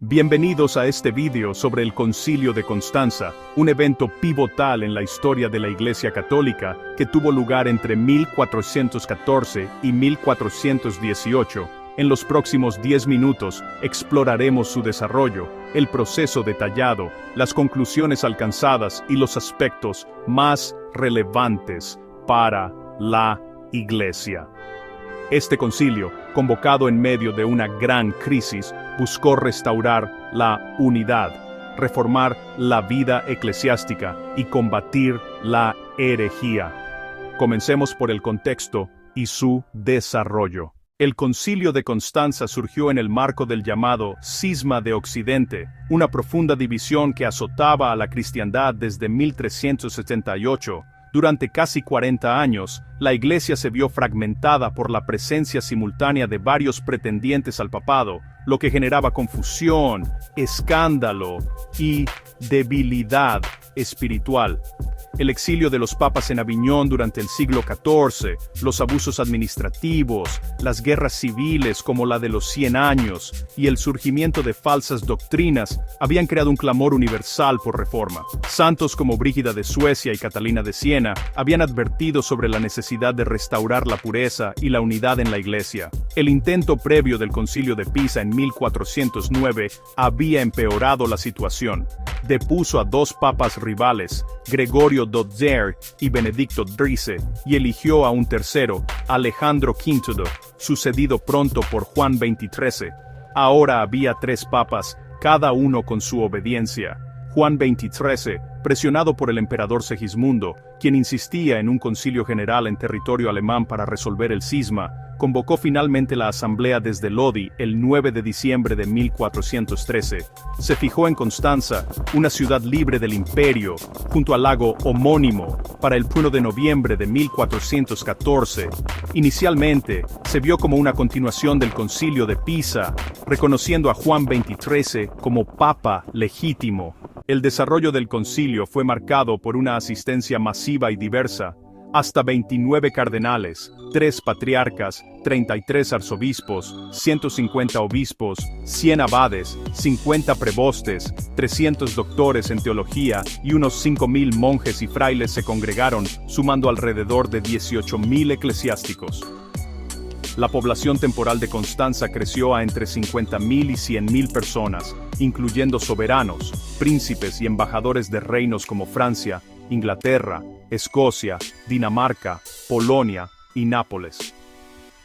Bienvenidos a este vídeo sobre el Concilio de Constanza, un evento pivotal en la historia de la Iglesia Católica que tuvo lugar entre 1414 y 1418. En los próximos 10 minutos exploraremos su desarrollo, el proceso detallado, las conclusiones alcanzadas y los aspectos más relevantes para la Iglesia. Este concilio, convocado en medio de una gran crisis, buscó restaurar la unidad, reformar la vida eclesiástica y combatir la herejía. Comencemos por el contexto y su desarrollo. El Concilio de Constanza surgió en el marco del llamado Cisma de Occidente, una profunda división que azotaba a la cristiandad desde 1378. Durante casi 40 años, la Iglesia se vio fragmentada por la presencia simultánea de varios pretendientes al papado, lo que generaba confusión, escándalo y debilidad espiritual. El exilio de los papas en Aviñón durante el siglo XIV, los abusos administrativos, las guerras civiles como la de los 100 años y el surgimiento de falsas doctrinas habían creado un clamor universal por reforma. Santos como Brígida de Suecia y Catalina de Siena habían advertido sobre la necesidad de restaurar la pureza y la unidad en la Iglesia. El intento previo del Concilio de Pisa en 1409 había empeorado la situación. Depuso a dos papas rivales, Gregorio Dozer y Benedicto XIII, y eligió a un tercero, Alejandro V, sucedido pronto por Juan XXIII. Ahora había tres papas, cada uno con su obediencia. Juan XXIII, presionado por el emperador Segismundo, quien insistía en un concilio general en territorio alemán para resolver el cisma, convocó finalmente la asamblea desde Lodi el 9 de diciembre de 1413. Se fijó en Constanza, una ciudad libre del imperio, junto al lago homónimo, para el 1 de noviembre de 1414. Inicialmente, se vio como una continuación del Concilio de Pisa, reconociendo a Juan XXIII como papa legítimo. El desarrollo del concilio fue marcado por una asistencia masiva y diversa. Hasta 29 cardenales, 3 patriarcas, 33 arzobispos, 150 obispos, 100 abades, 50 prebostes, 300 doctores en teología y unos 5.000 monjes y frailes se congregaron, sumando alrededor de 18.000 eclesiásticos. La población temporal de Constanza creció a entre 50.000 y 100.000 personas, incluyendo soberanos, príncipes y embajadores de reinos como Francia, Inglaterra, Escocia, Dinamarca, Polonia y Nápoles.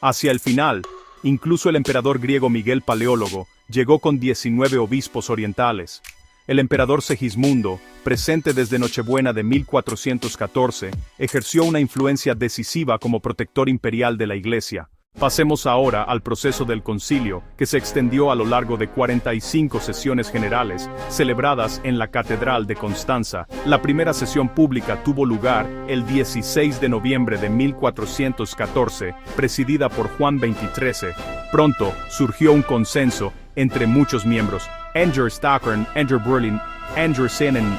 Hacia el final, incluso el emperador griego Miguel Paleólogo llegó con 19 obispos orientales. El emperador Segismundo, presente desde Nochebuena de 1414, ejerció una influencia decisiva como protector imperial de la Iglesia. Pasemos ahora al proceso del concilio, que se extendió a lo largo de 45 sesiones generales, celebradas en la Catedral de Constanza. La primera sesión pública tuvo lugar el 16 de noviembre de 1414, presidida por Juan XXIII. Pronto surgió un consenso entre muchos miembros. Enger Stockern, Enger Berlin, Enger Senen,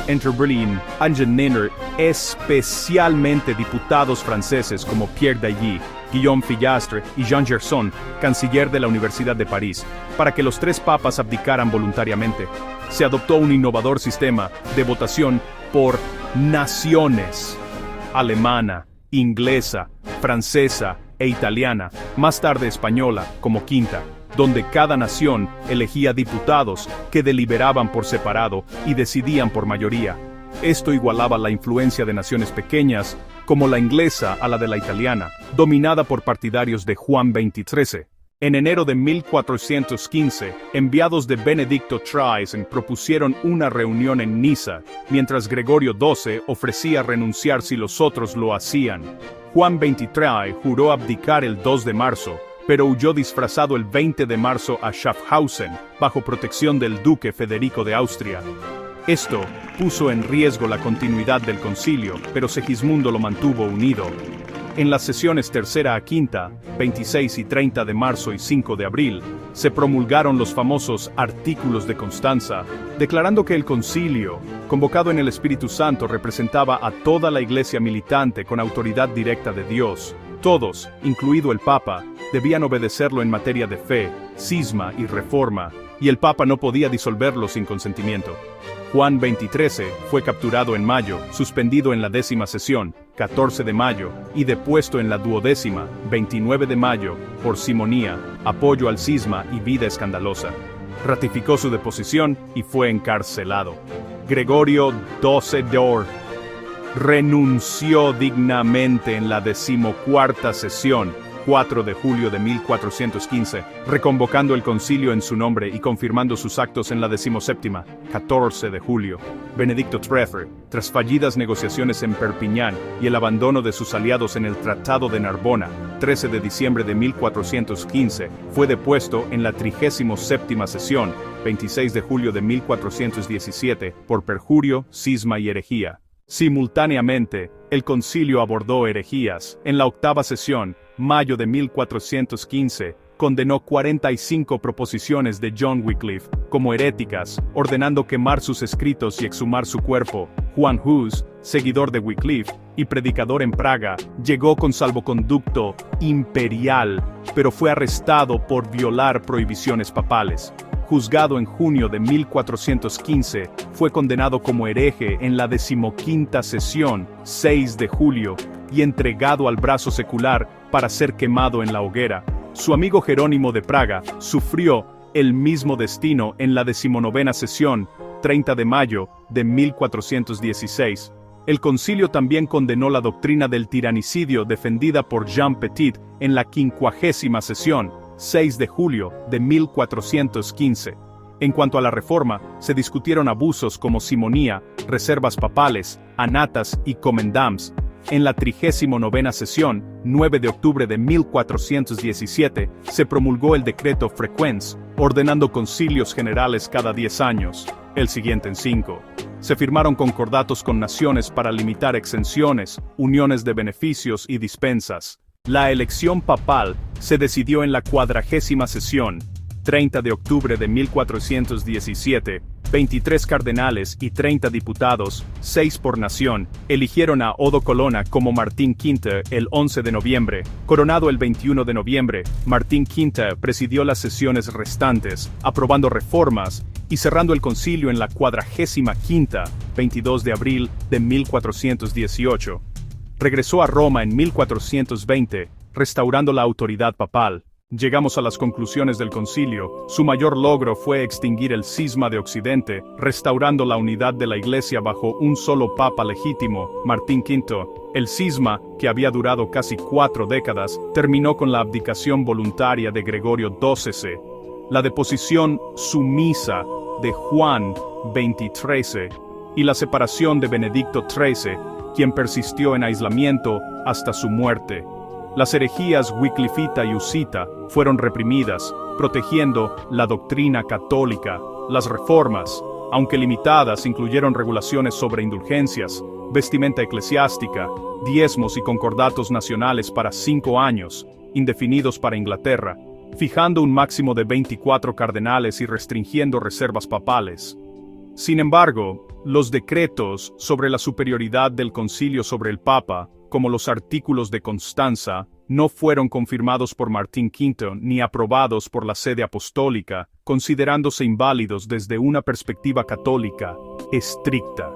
Enter Berlin, Angeniner, especialmente diputados franceses como Pierre Dailly, Guillaume Fillastre y Jean Gerson, canciller de la Universidad de París, para que los tres papas abdicaran voluntariamente. Se adoptó un innovador sistema de votación por naciones: alemana, inglesa, francesa e italiana, más tarde española como quinta, donde cada nación elegía diputados que deliberaban por separado y decidían por mayoría. Esto igualaba la influencia de naciones pequeñas, como la inglesa a la de la italiana, dominada por partidarios de Juan XXIII. En enero de 1415, enviados de Benedicto XIII propusieron una reunión en Niza, mientras Gregorio XII ofrecía renunciar si los otros lo hacían. Juan XXIII juró abdicar el 2 de marzo, pero huyó disfrazado el 20 de marzo a Schaffhausen, bajo protección del duque Federico de Austria. Esto puso en riesgo la continuidad del concilio, pero Segismundo lo mantuvo unido. En las sesiones tercera a quinta, 26 y 30 de marzo y 5 de abril, se promulgaron los famosos Artículos de Constanza, declarando que el concilio, convocado en el Espíritu Santo, representaba a toda la Iglesia militante con autoridad directa de Dios. Todos, incluido el Papa, debían obedecerlo en materia de fe, cisma y reforma. y el Papa no podía disolverlo sin consentimiento. Juan XXIII fue capturado en mayo, suspendido en la 10ª sesión, 14 de mayo, y depuesto en la 12ª, 29 de mayo, por simonía, apoyo al cisma y vida escandalosa. Ratificó su deposición y fue encarcelado. Gregorio XII d'Or renunció dignamente en la 14ª sesión, 4 de julio de 1415, reconvocando el concilio en su nombre y confirmando sus actos en la 17ª, 14 de julio. Benedicto XIII, tras fallidas negociaciones en Perpiñán y el abandono de sus aliados en el Tratado de Narbona, 13 de diciembre de 1415, fue depuesto en la 37ª sesión, 26 de julio de 1417, por perjurio, cisma y herejía. Simultáneamente, el concilio abordó herejías. En la 8ª sesión, mayo de 1415, condenó 45 proposiciones de John Wycliffe como heréticas, ordenando quemar sus escritos y exhumar su cuerpo. Juan Hus, seguidor de Wycliffe y predicador en Praga, llegó con salvoconducto imperial, pero fue arrestado por violar prohibiciones papales. Juzgado en junio de 1415, fue condenado como hereje en la 15ª sesión, 6 de julio, y entregado al brazo secular para ser quemado en la hoguera. Su amigo Jerónimo de Praga sufrió el mismo destino en la 19ª sesión, 30 de mayo de 1416. El concilio también condenó la doctrina del tiranicidio defendida por Jean Petit en la 50ª sesión, 6 de julio de 1415. En cuanto a la reforma, se discutieron abusos como simonía, reservas papales, anatas y comendams. En la 39ª sesión, 9 de octubre de 1417, se promulgó el decreto Frequens, ordenando concilios generales cada 10 años, el siguiente en 5. Se firmaron concordatos con naciones para limitar exenciones, uniones de beneficios y dispensas. La elección papal se decidió en la 40ª sesión, 30 de octubre de 1417, 23 cardenales y 30 diputados, 6 por nación, eligieron a Odo Colonna como Martín V el 11 de noviembre. Coronado el 21 de noviembre, Martín V presidió las sesiones restantes, aprobando reformas y cerrando el concilio en la 45ª, 22 de abril de 1418. Regresó a Roma en 1420, restaurando la autoridad papal. Llegamos a las conclusiones del concilio. Su mayor logro fue extinguir el cisma de Occidente, restaurando la unidad de la Iglesia bajo un solo papa legítimo, Martín V. El cisma, que había durado casi 4 décadas, terminó con la abdicación voluntaria de Gregorio XII, la deposición sumisa de Juan XXIII y la separación de Benedicto XIII, quien persistió en aislamiento hasta su muerte. Las herejías wyclifita y husita fueron reprimidas, protegiendo la doctrina católica. Las reformas, aunque limitadas, incluyeron regulaciones sobre indulgencias, vestimenta eclesiástica, diezmos y concordatos nacionales para 5 años, indefinidos para Inglaterra, fijando un máximo de 24 cardenales y restringiendo reservas papales. Sin embargo, los decretos sobre la superioridad del concilio sobre el Papa, como los artículos de Constanza, no fueron confirmados por Martín V ni aprobados por la sede apostólica, considerándose inválidos desde una perspectiva católica estricta.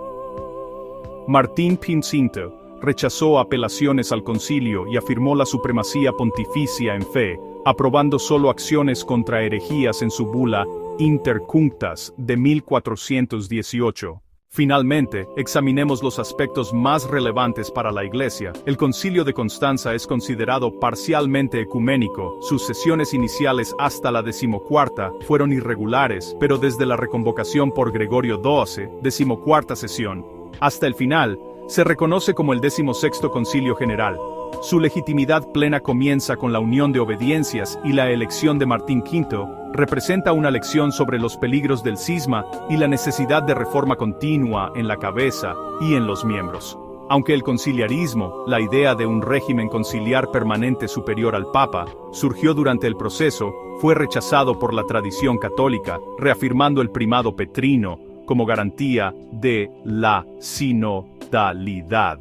Martín V rechazó apelaciones al concilio y afirmó la supremacía pontificia en fe, aprobando solo acciones contra herejías en su bula Intercunctas de 1418. Finalmente, examinemos los aspectos más relevantes para la Iglesia. El Concilio de Constanza es considerado parcialmente ecuménico. Sus sesiones iniciales hasta la 14ª fueron irregulares, pero desde la reconvocación por Gregorio XII, 14ª sesión, hasta el final, se reconoce como el 16º Concilio General. Su legitimidad plena comienza con la unión de obediencias y la elección de Martín V representa una lección sobre los peligros del cisma y la necesidad de reforma continua en la cabeza y en los miembros. Aunque el conciliarismo, la idea de un régimen conciliar permanente superior al Papa, surgió durante el proceso, fue rechazado por la tradición católica, reafirmando el primado petrino como garantía de la sinodalidad.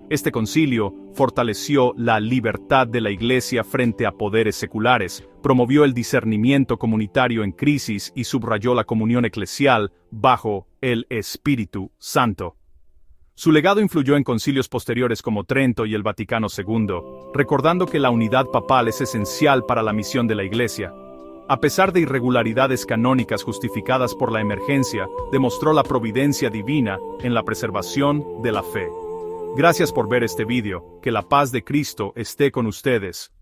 Este concilio fortaleció la libertad de la Iglesia frente a poderes seculares, promovió el discernimiento comunitario en crisis y subrayó la comunión eclesial bajo el Espíritu Santo. Su legado influyó en concilios posteriores como Trento y el Vaticano II, recordando que la unidad papal es esencial para la misión de la Iglesia. A pesar de irregularidades canónicas justificadas por la emergencia, demostró la providencia divina en la preservación de la fe. Gracias por ver este video, que la paz de Cristo esté con ustedes.